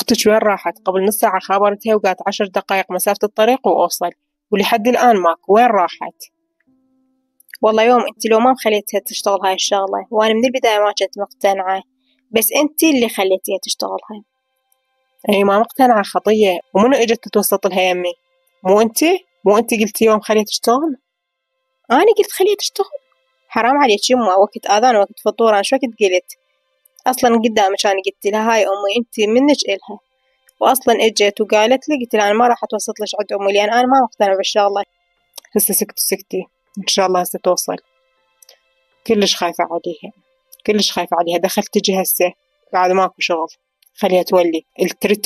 أختك وين راحت؟ قبل نص ساعة خابرتها وقالت 10 دقايق مسافة الطريق وأوصل، ولحد الآن ماكو. وين راحت؟ والله يوم انت لو ما مخليتها تشتغل هاي الشغلة، وانا من البداية ما كنت مقتنعة، بس انت اللي خليتيها تشتغلها. أي ما مقتنعة خطية، ومنو إجت تتوسط لها يمي؟ مو انتي قلتي يوم خليها تشتغل؟ انا قلت خليها تشتغل؟ حرام عليك يما، وقت اذان وقت فطور انا شو وقت قلت؟ اصلا قدامك انا قلت لها هاي امي انت منك الها، واصلا اجت وقالت لي، قلت لها انا ما راح اتوسط لك عند امي لان انا ما مقتنعة بالشغلة. هسه سكتي إن شاء الله هسه توصل. كلش خايفة عليها دخلت تجي هسه بعد ماكو شغل. خليها تولي تريد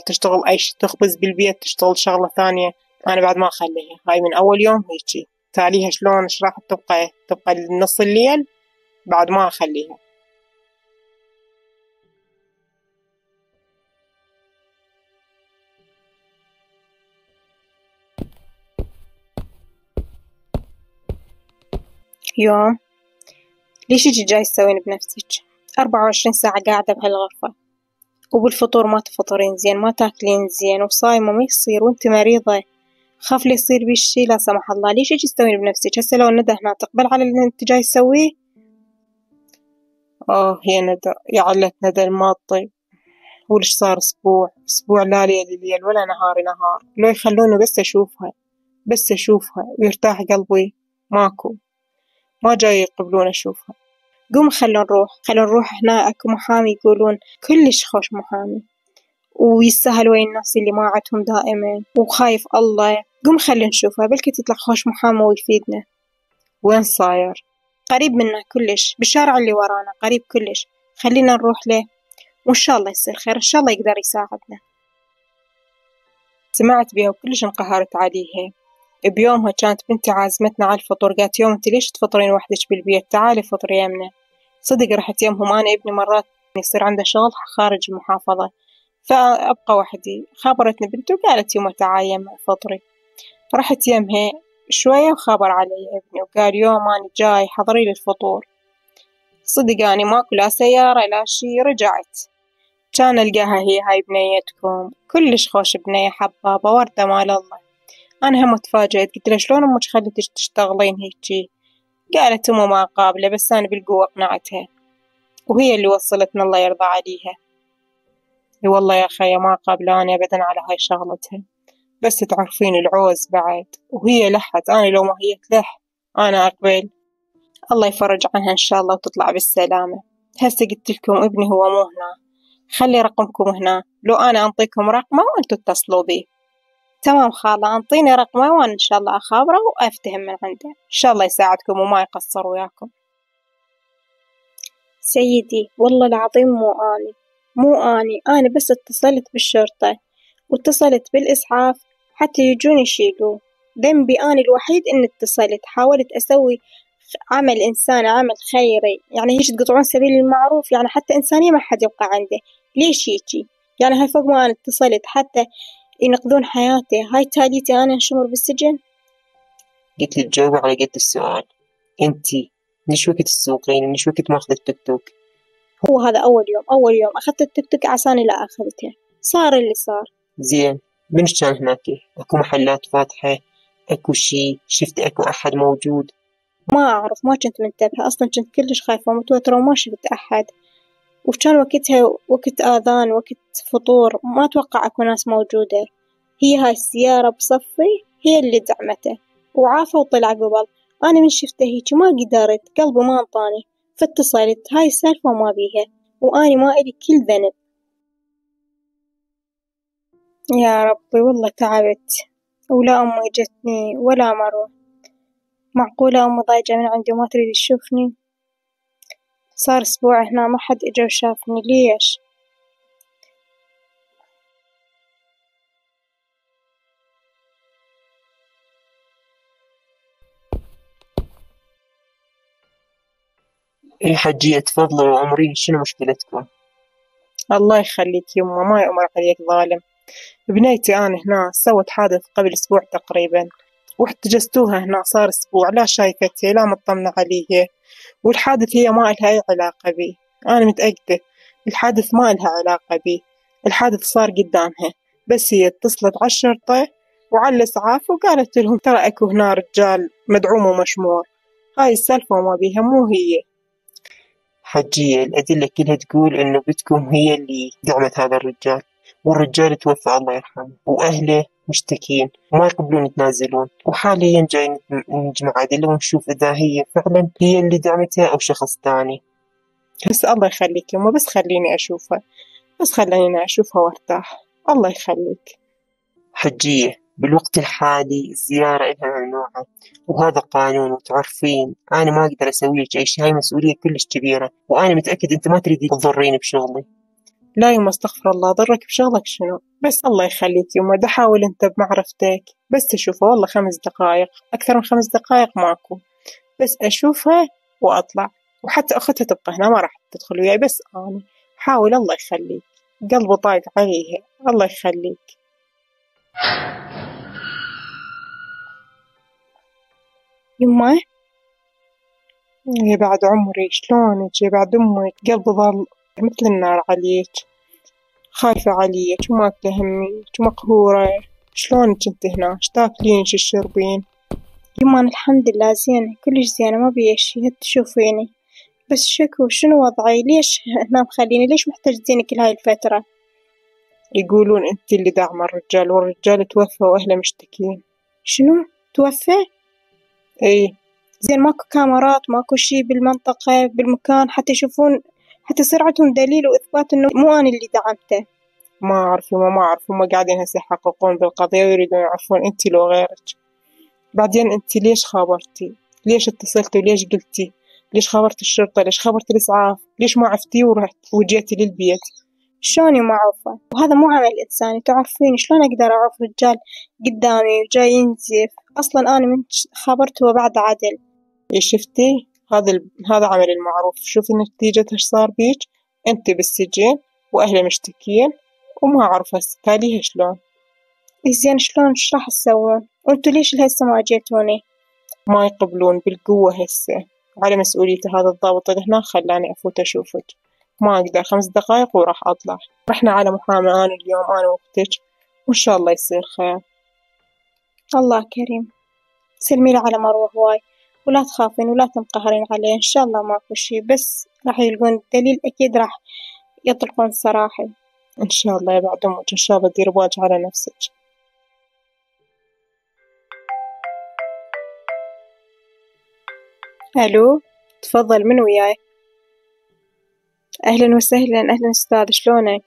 تشتغل أي شي، تخبز بالبيت، تشتغل شغلة ثانية. أنا بعد ما أخليها، هاي من أول يوم هيجي تاليها شلون إيش راح تبقى لنص الليل. بعد ما أخليها. يوم ليش اجي جاي تسوين بنفسك؟ 24 ساعة قاعدة بهالغرفة، وبالفطور ما تفطرين زين، ما تاكلين زين، وصايمة ما يصير، وانت مريضة، خاف لي يصير بي شي لا سمح الله. ليش اجي تسوين بنفسك؟ هسه لو ندى هنا تقبل على اللي انت جاي تسويه؟ هي ندى يا علة ندى الماطي. ولش صار أسبوع لا ليل ولا نهار لو يخلوني بس أشوفها ويرتاح قلبي. ماكو، ما جاي يقبلون أشوفها. قوم خلونا نروح هنا، اكو محامي يقولون كلش خوش محامي، ويستاهل وين الناس اللي ما عندهم دائما وخايف الله. قوم خلينا نشوفها، بلكي تطلع خوش محامي ويفيدنا. وين صاير؟ قريب منا كلش، بالشارع اللي ورانا قريب كلش، خلينا نروح له وإن شاء الله يصير خير، إن شاء الله يقدر يساعدنا. سمعت بيها وكلش انقهرت عليها. بيومها كانت بنتي عازمتنا على الفطور، قالت يوم انت ليش تفطرين وحدك بالبيت؟ تعالي فطري يمنا. صدق رحت يمهم، أنا ابني مرات يصير عنده شغل خارج المحافظة فأبقى وحدي. خبرتني بنتي وقالت يما تعالي يما فطري. رحت يمها شوية وخبر علي ابني وقال يوم أنا جاي حضري لي الفطور. صدق أنا ماكو لا سيارة لا شي. رجعت كان ألقاها هي هاي بنيتكم كلش خوش، بنية حبابة وردة مال الله. أنا هم تفاجأت، قلت لها شلون أمك خلتك تشتغلين هيجي؟ قالت أمه ما قابلة، بس أنا بالقوة أقنعتها وهي اللي وصلتنا الله يرضى عليها. اي والله يا خيا ما قابلة أنا أبدا على هاي شغلتها، بس تعرفين العوز بعد، وهي لحت. أنا لو ما هي تلح أنا أقبل. الله يفرج عنها إن شاء الله وتطلع بالسلامة. هسه قلت لكم ابني هو مو هنا، خلي رقمكم هنا، لو أنا أنطيكم رقمه وأنتوا اتصلوا بيه. تمام خالة، أنطيني رقمه وأنا إن شاء الله أخابره وأفتهم من عنده، إن شاء الله يساعدكم وما يقصر وياكم. سيدي والله العظيم مو أنا بس اتصلت بالشرطة واتصلت بالإسعاف حتى يجون يشيلوه. ذنبي أنا الوحيد إني اتصلت، حاولت أسوي عمل إنساني، عمل خيري، يعني هيش تقطعون سبيل المعروف، يعني حتى إنسانية ما حد يبقى عنده. ليش هيجي؟ يعني هاي فوق ما أنا اتصلت حتى ينقذون حياتي، هاي تاليتي أنا نشمر بالسجن؟ قلت لي تجاوبي على قد السؤال. انتي ليش وقت تسوقين؟ ليش وقت ماخذ التوك توك؟ هو هذا أول يوم أخذت التوك توك عساني لا أخذته، صار اللي صار. زين، منش كان هناك؟ اكو محلات فاتحة؟ اكو شي؟ شفت اكو احد موجود؟ ما أعرف، ما كنت منتبهة أصلا، كنت كلش خايفة ومتوترة وما شفت أحد، وكان وقتها وقت آذان وقت فطور، ما أتوقع أكو ناس موجودة. هي هاي السيارة بصفي هي اللي دعمته وعافى وطلع قبل. أنا من شفته هيك ما قدرت، قلبي ما انطاني، فاتصلت. هاي السالفة ما بيها، وأنا ما إلي كل ذنب. يا ربي والله تعبت، ولا أمي جتني ولا مروة. معقولة أمي ضايجة من عندي وما تريد تشوفني؟ صار أسبوع هنا ما حد إجا وشافني، ليش؟ اي حجية تفضلوا وعمري، شنو مشكلتكم؟ الله يخليك يمه، ما يأمر عليك ظالم. بنيتي أنا هنا سوت حادث قبل أسبوع تقريبا، واحتجزتوها هنا صار أسبوع، لا شايفتها لا مطمنة عليها. والحادث هي ما إلها أي علاقة بي، أنا متأكدة الحادث ما إلها علاقة بي. الحادث صار قدامها، بس هي اتصلت على الشرطة وعلى الإسعاف وقالت لهم ترى أكو هنا رجال مدعوم ومشمور. هاي السالفة وما بيها، مو هي. حجية الأدلة كلها تقول إنه بنتكم هي اللي دعمت هذا الرجال، والرجال توفى الله يرحمه، وأهله مشتكين وما يقبلون يتنازلون، وحاليا جاي نجمع أدلة ونشوف إذا هي فعلا هي اللي دعمتها أو شخص ثاني. بس الله يخليك يما، بس خليني أشوفها، بس خليني أشوفها وارتاح، الله يخليك. حجية بالوقت الحالي الزيارة إلها ممنوعة، وهذا قانون وتعرفين أنا ما أقدر أسوي لك أي شيء، هاي مسؤولية كلش كبيرة، وأنا متأكد أنت ما تريدي تضريني بشغلي. لا يما استغفر الله، ضرك بشغلك شنو؟ بس الله يخليك يما، دا حاول أنت بمعرفتك بس تشوفها، والله 5 دقايق، أكثر من 5 دقايق ماكو، بس أشوفها وأطلع، وحتى أختها تبقى هنا ما راح تدخل وياي، بس أنا حاول الله يخليك، قلبي طايق عليها، الله يخليك. يما يا بعد عمري شلونك، يا بعد أمك، قلبي ظل مثل النار عليك، خايفة عليك وماكلة همك ومقهورة. شلونك انت هنا، شتاكلين شتشربين؟ يما أنا الحمد لله زينة، كلش زينة، ما بي شي، هاد تشوفيني. بس شنو وضعي؟ ليش هنا مخليني؟ ليش محتجزيني كل هاي الفترة؟ يقولون انت اللي داعمة الرجال، والرجال توفى واهله مشتكين. شنو توفى؟ اي. زين ماكو كاميرات، ماكو شي بالمنطقة بالمكان حتى يشوفون، حتى يصير عندهم دليل وإثبات إنه مو أنا اللي دعمته؟ ما أعرف ما أعرف، هم قاعدين هسه يحققون بالقضية ويريدون يعرفون انت لو غيرك. بعدين انت ليش خابرتي؟ ليش اتصلتي وليش قلتي؟ ليش خابرتي الشرطة؟ ليش خابرتي الإسعاف؟ ليش ما عفتي ورحت وجيتي للبيت؟ شلوني ما أعرفه؟ وهذا مو عمل إنساني، تعرفين شلون أقدر أعرف رجال قدامي وجاي ينزف؟ أصلا أنا من خبرته بعد عدل. إيه شفتي، هذا عمل المعروف. شوفي نتيجة ايش صار بيك، انت بالسجن واهلي مشتكين وما اعرف هسه تاليها شلون. زين شلون، ايش راح تسوون؟ وانتوا ليش لهسه ما جيتوني؟ ما يقبلون بالقوة هسه، على مسؤوليته هذا الضابط اللي هنا خلاني افوت اشوفك، ما اقدر 5 دقايق وراح اطلع. رحنا على محامي انا اليوم، انا واختك، وان شاء الله يصير خير. الله كريم. سلمي لي على مروة هواي، ولا تخافين ولا تنقهرين عليه، إن شاء الله ماكو شي، بس راح يلقون دليل أكيد راح يطلقون سراحي. ان شاء الله يا بعد امك، ان شاء الله دير بالك على نفسك. ألو، تفضل، من وياي؟ أهلا وسهلا، أهلا أستاذ، شلونك؟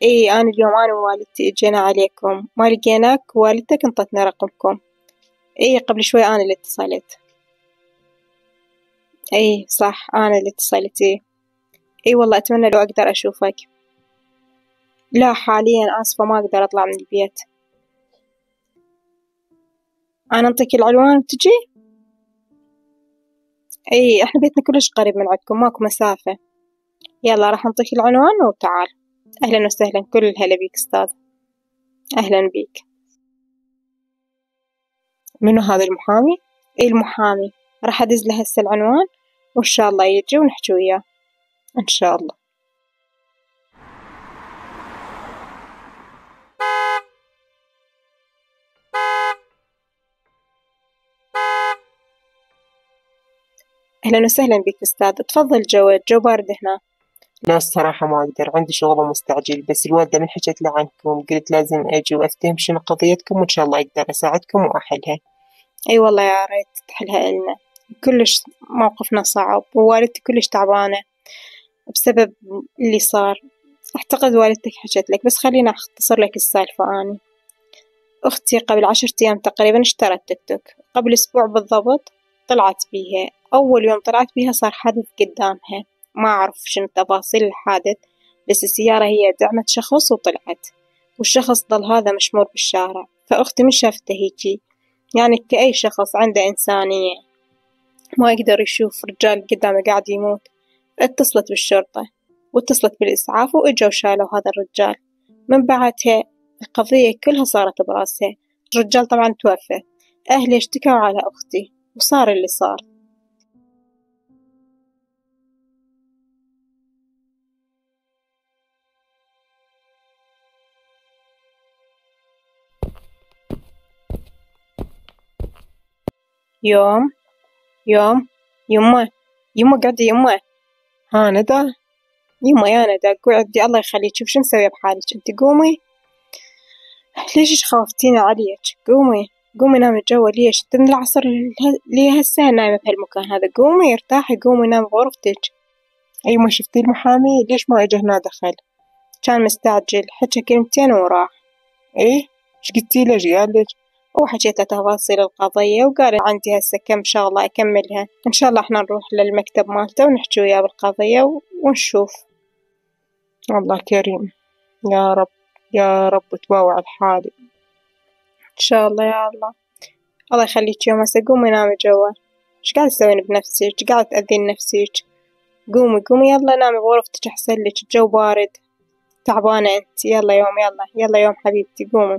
أنا اليوم أنا ووالدتي اجينا عليكم، ما لقيناك، والدتك انطتنا رقمكم. قبل شوي أنا اللي اتصلت. صح، أنا اللي اتصلت. والله أتمنى لو أقدر أشوفك. لا حاليا آسفة، ما أقدر أطلع من البيت. أنا أنطيك العنوان وتجي؟ إحنا بيتنا كلش قريب من عندكم، ماكو مسافة. يلا راح أنطيك العنوان وتعال. أهلا وسهلا، كل الهلا بيك أستاذ. أهلا بيك. منو هذا المحامي؟ المحامي، راح أدز له هسه العنوان وإن شاء الله يجي ونحكي وياه. ان شاء الله. أهلا وسهلا بك أستاذ، تفضل، جو بارد هنا. لا الصراحة ما أقدر، عندي شغل ومستعجل، بس الوالدة من حكت لي عنكم قلت لازم أجي وأفتهم شنو قضيتكم، وإن شاء الله أقدر أساعدكم وأحلها. والله يا ريت تحلها إلنا، كلش موقفنا صعب، ووالدتي كلش تعبانة بسبب اللي صار. أعتقد والدتك حكت لك، بس خليني أختصر لك السالفة. أنا أختي قبل 10 أيام تقريبا اشترت توك توك، قبل أسبوع بالضبط طلعت بيها. أول يوم طلعت بيها صار حادث قدامها، ما أعرف شنو تفاصيل الحادث، بس السيارة هي دعمت شخص وطلعت، والشخص ظل هذا مشمور بالشارع. فأختي مش شافته هيجي، يعني كأي شخص عنده إنسانية ما يقدر يشوف رجال قدامه قاعد يموت. اتصلت بالشرطة واتصلت بالإسعاف وإجوا شالوا هذا الرجال. من بعدها القضية كلها صارت براسها. الرجال طبعا توفى، أهلي اشتكوا على أختي وصار اللي صار. يوم يمه قعدي يمه. ها ندى، يمه يا ندى قعدي، الله يخليك. شوف شو مسوية بحالك انت، قومي. ليش خوفتينا عليك؟ قومي نامي جوا. ليش انت من العصر ليه هسه نايمة بهالمكان هذا؟ قومي ارتاحي، قومي نامي بغرفتك. اي ما شفتي المحامي ليش ما اجى هنا دخل؟ كان مستعجل، حكى كلمتين وراح. ايه ايش قلتي له؟ ايش قالك؟ وحكيت له تفاصيل القضية، وقال عندي هسه كم شغلة أكملها، إن شاء الله إحنا نروح للمكتب مالته ونحكي وياه بالقضية ونشوف. الله كريم، يا رب يا رب تبوع الحالي إن شاء الله يا الله. الله يخليك يوم هسه قومي نامي جوا. إيش قاعدة تسوين بنفسك؟ إيش قاعدة تأذين نفسك؟ قومي يلا نامي بغرفتك أحسن لك، الجو بارد، تعبانة أنت. يلا يوم حبيبتي قومي.